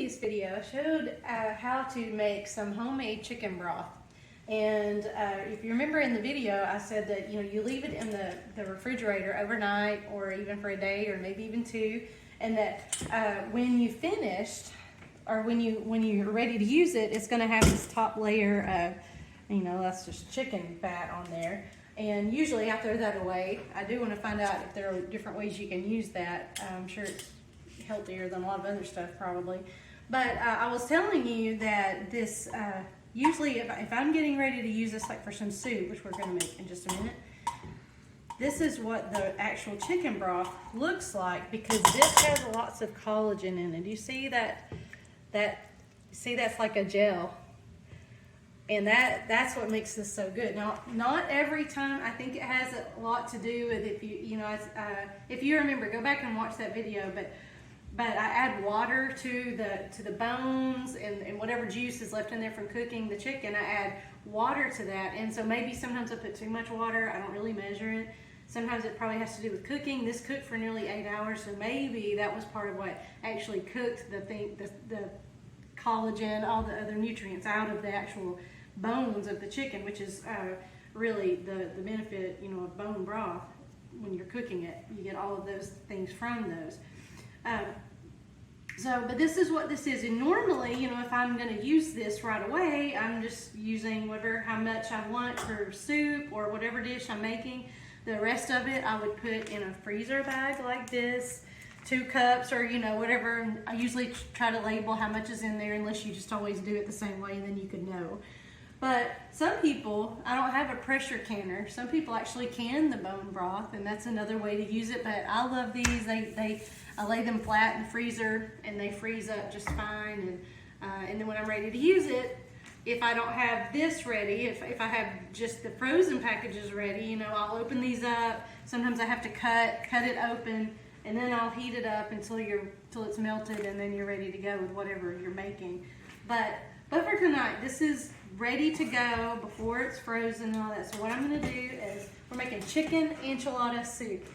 previous video, I showed how to make some homemade chicken broth. And if you remember in the video, I said that you leave it in the refrigerator overnight, or even for a day, or maybe even two, and that when you finished, or when you're ready to use it, it's going to have this top layer of, that's just chicken fat on there. And usually I throw that away. I do want to find out if there are different ways you can use that. I'm sure it's healthier than a lot of other stuff probably. But I was telling you that this, usually if I'm getting ready to use this like for some soup, which we're going to make in just a minute, this is what the actual chicken broth looks like, because this has lots of collagen in it. Do you see that? See, that's like a gel. And that's what makes this so good. Now, not every time. I think it has a lot to do with if you remember, go back and watch that video. But I add water to the bones and whatever juice is left in there from cooking the chicken. I add water to that, and so maybe sometimes I put too much water. I don't really measure it. Sometimes it probably has to do with cooking. This cooked for nearly 8 hours, so maybe that was part of what actually cooked the collagen, all the other nutrients out of the actual bones of the chicken, which is really the benefit, of bone broth. When you're cooking it, you get all of those things from those. But this is what this is. And normally, if I'm going to use this right away, I'm just using how much I want for soup or whatever dish I'm making. The rest of it I would put in a freezer bag like this, 2 cups or whatever. And I usually try to label how much is in there, unless you just always do it the same way, and then you could know. But some people, I don't have a pressure canner. Some people actually can the bone broth, and that's another way to use it. But I love these. I lay them flat in the freezer, and they freeze up just fine. And then when I'm ready to use it, if I don't have this ready, if I have just the frozen packages ready, I'll open these up. Sometimes I have to cut it open, and then I'll heat it up until it's melted, and then you're ready to go with whatever you're making. But for tonight, this is ready to go before it's frozen and all that. So what I'm going to do is we're making chicken enchilada soup.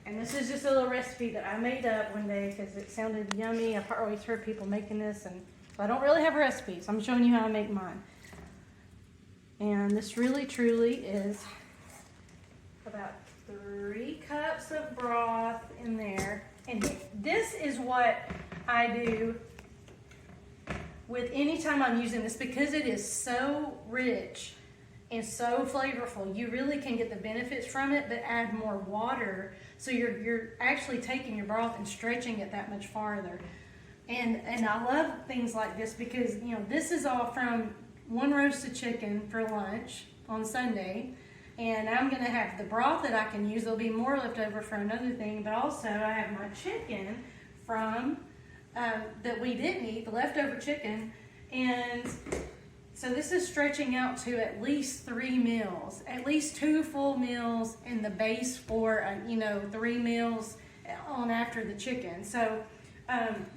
And this is just a little recipe that I made up one day because it sounded yummy. I've always heard people making this, and so I don't really have a recipe, so I'm showing you how I make mine. And this really truly is about 3 cups of broth in there. And this is what I do with any time I'm using this, because it is so rich and so flavorful. You really can get the benefits from it, but add more water, so you're actually taking your broth and stretching it that much farther. And I love things like this because this is all from one roasted chicken for lunch on Sunday, and I'm gonna have the broth that I can use. There'll be more left over for another thing, but also I have my chicken from that we didn't eat, the leftover chicken. And so this is stretching out to at least 3 meals, at least 2 full meals in the base for 3 meals on after the chicken. So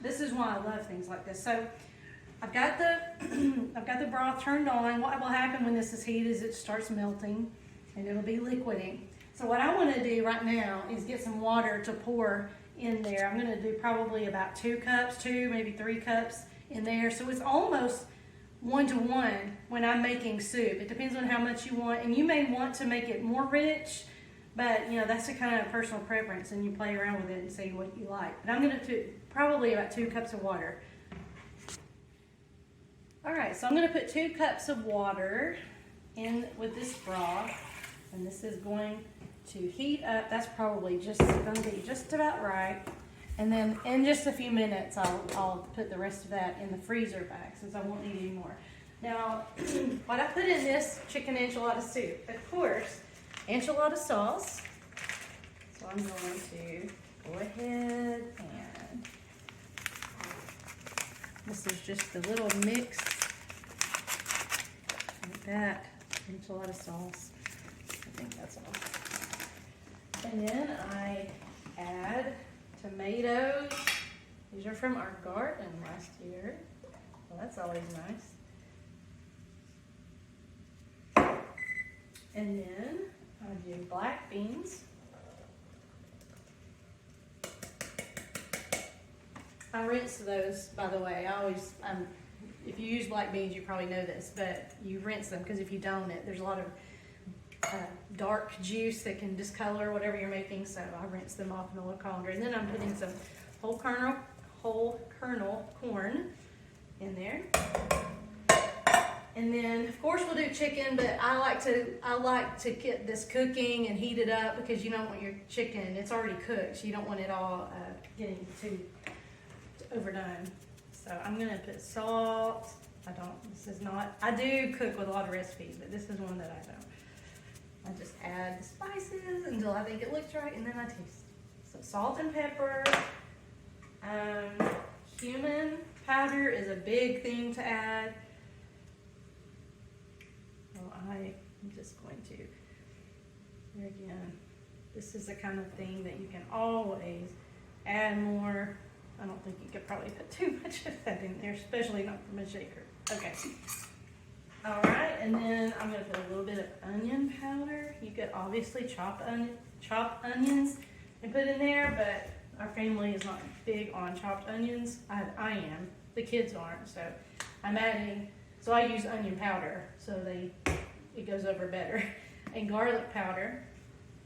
this is why I love things like this. So I've got the broth turned on. What will happen when this is heated is it starts melting, and it'll be liquiding. So what I want to do right now is get some water to pour in there. I'm going to do probably about 2 cups, 2, maybe 3 cups in there. So it's almost 1-to-1 when I'm making soup. It depends on how much you want, and you may want to make it more rich, but that's a kind of personal preference, and you play around with it and see what you like. But I'm going to do probably about 2 cups of water. All right, so I'm going to put 2 cups of water in with this broth, and this is going to heat up. That's probably just going to be just about right. And then in just a few minutes, I'll put the rest of that in the freezer bag, since I won't need any more. Now, what I put in this chicken enchilada soup, of course, enchilada sauce. So I'm going to go ahead and this is just the little mix like that, enchilada sauce. I think that's all. And then I add tomatoes. These are from our garden last year. Well, that's always nice. And then I do black beans. I rinse those, by the way. I always, if you use black beans, you probably know this, but you rinse them because if you don't, there's a lot of dark juice that can discolor whatever you're making. So I rinse them off in a little colander, and then I'm putting some whole kernel corn in there. And then, of course, we'll do chicken, but I like to get this cooking and heat it up because you don't want your chicken, it's already cooked, so you don't want it all getting too overdone. So I'm gonna put salt. I do cook with a lot of recipes, but this is one that I don't. I just add the spices until I think it looks right, and then I taste. So salt and pepper. Cumin powder is a big thing to add. I'm just going to, here again, this is the kind of thing that you can always add more. I don't think you could probably put too much of that in there, especially not from a shaker. Okay. All right, and then I'm going to put a little bit of onion powder. You could obviously chop onions and put in there, but our family is not big on chopped onions. I am. The kids aren't, so I'm adding. So I use onion powder, so it goes over better. And garlic powder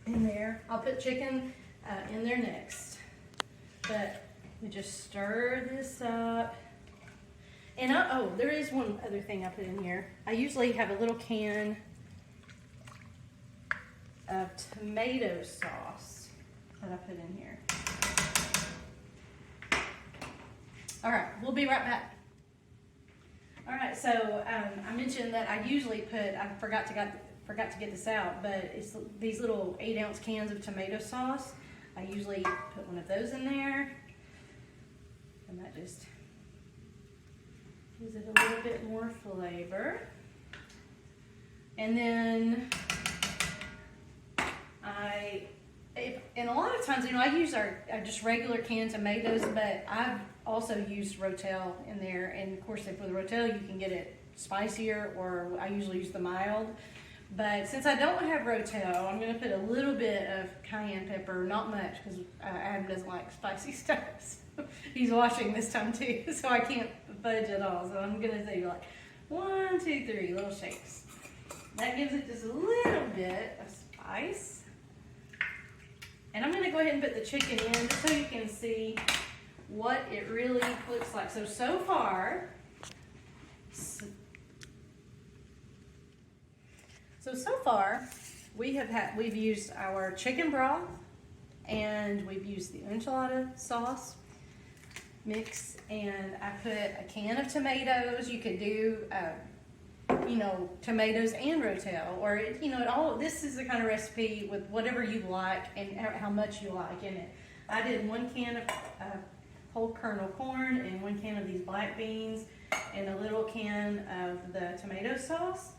in there. I'll put chicken in there next. But we just stir this up. And there is one other thing I put in here. I usually have a little can of tomato sauce that I put in here. All right, we'll be right back. All right, so I mentioned that I usually I forgot to get this out, but it's these little 8-ounce cans of tomato sauce. I usually put one of those in there, and that just gives it a little bit more flavor. And then and a lot of times, I use our just regular canned tomatoes, but I've also used Rotel in there. And of course, with Rotel, you can get it spicier, or I usually use the mild. But since I don't have Rotel, I'm going to put a little bit of cayenne pepper, not much, because Adam doesn't like spicy stuff. So he's watching this time too, so I can't fudge at all. So I'm going to say like 1, 2, 3 little shakes. That gives it just a little bit of spice. And I'm going to go ahead and put the chicken in just so you can see what it really looks like. So far, we've used our chicken broth, and we've used the enchilada sauce mix, and I put a can of tomatoes. You could do tomatoes and Rotel, or this is the kind of recipe with whatever you like and how much you like in it. I did 1 can of whole kernel corn and 1 can of these black beans and a little can of the tomato sauce.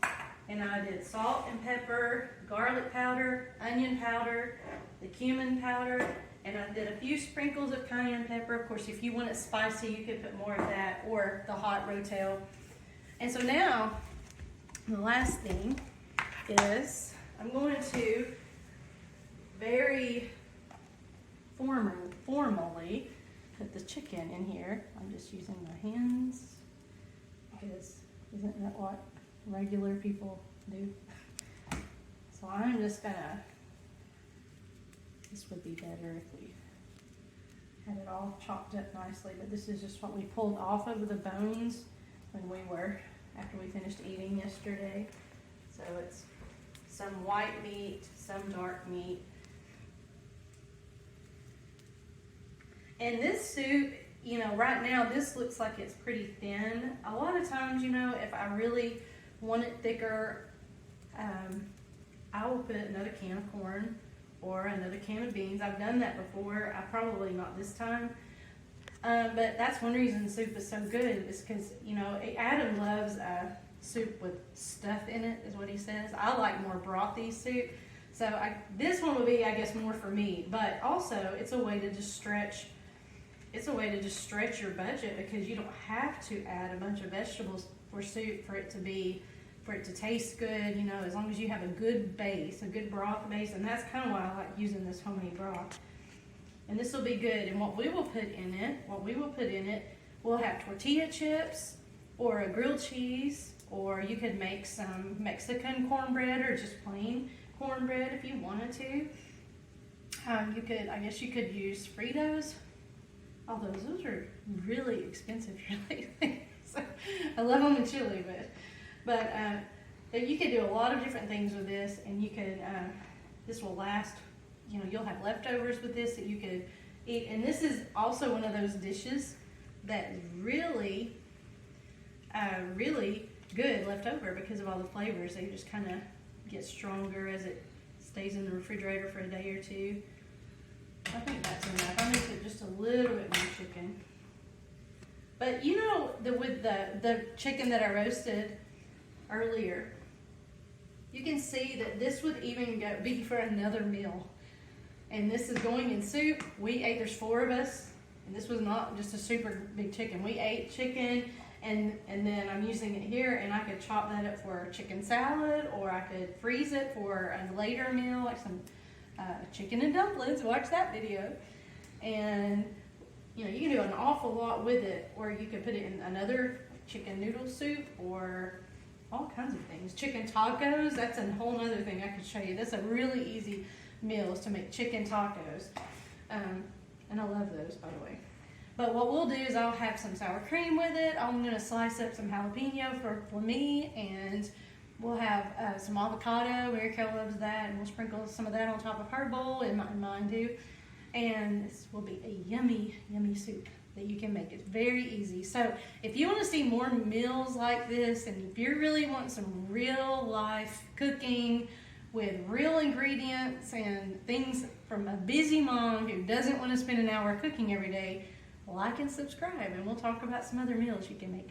And I did salt and pepper, garlic powder, onion powder, the cumin powder, and I did a few sprinkles of cayenne pepper. Of course, if you want it spicy, you could put more of that, or the hot Rotel. And so now, the last thing is I'm going to very formally put the chicken in here. I'm just using my hands because isn't that what regular people do? So I'm just gonna, this would be better if we had it all chopped up nicely, but this is just what we pulled off of the bones after we finished eating yesterday. So it's some white meat, some dark meat. And this soup, right now this looks like it's pretty thin. A lot of times, if I really want it thicker, I will put another can of corn or another can of beans. I've done that before. Probably not this time. But that's one reason soup is so good, is because, Adam loves soup with stuff in it, is what he says. I like more brothy soup. So this one will be, I guess, more for me. But also, it's a way to just stretch your budget, because you don't have to add a bunch of vegetables for soup for it to taste good, as long as you have a good base, a good broth base. And that's kind of why I like using this homemade broth. And this will be good. And what we will put in it, we'll have tortilla chips or a grilled cheese, or you could make some Mexican cornbread or just plain cornbread if you wanted to. I guess you could use Fritos. Although those are really expensive here lately. So I love them in chili, but you could do a lot of different things with this, and you could, this will last, you know, you'll have leftovers with this that you could eat. And this is also one of those dishes that really, really good left over because of all the flavors. They just kind of get stronger as it stays in the refrigerator for a day or two. I think that's enough. I'm going to put just a little bit more chicken. But you know, with the chicken that I roasted earlier, you can see that this would even be for another meal. And this is going in soup. There's 4 of us, and this was not just a super big chicken. We ate chicken, and then I'm using it here, and I could chop that up for a chicken salad, or I could freeze it for a later meal, like some chicken and dumplings. Watch that video. And you know, you can do an awful lot with it, or you could put it in another chicken noodle soup, or all kinds of things. Chicken tacos, that's a whole other thing I could show you. That's a really easy meal, is to make chicken tacos. And I love those, by the way. But what we'll do is I'll have some sour cream with it. I'm gonna slice up some jalapeno for me, and we'll have some avocado. Mary Kay loves that, and we'll sprinkle some of that on top of her bowl, and mine too. And this will be a yummy, yummy soup that you can make. It's very easy. So if you want to see more meals like this, and if you really want some real life cooking with real ingredients and things from a busy mom who doesn't want to spend an hour cooking every day, like and subscribe, and we'll talk about some other meals you can make.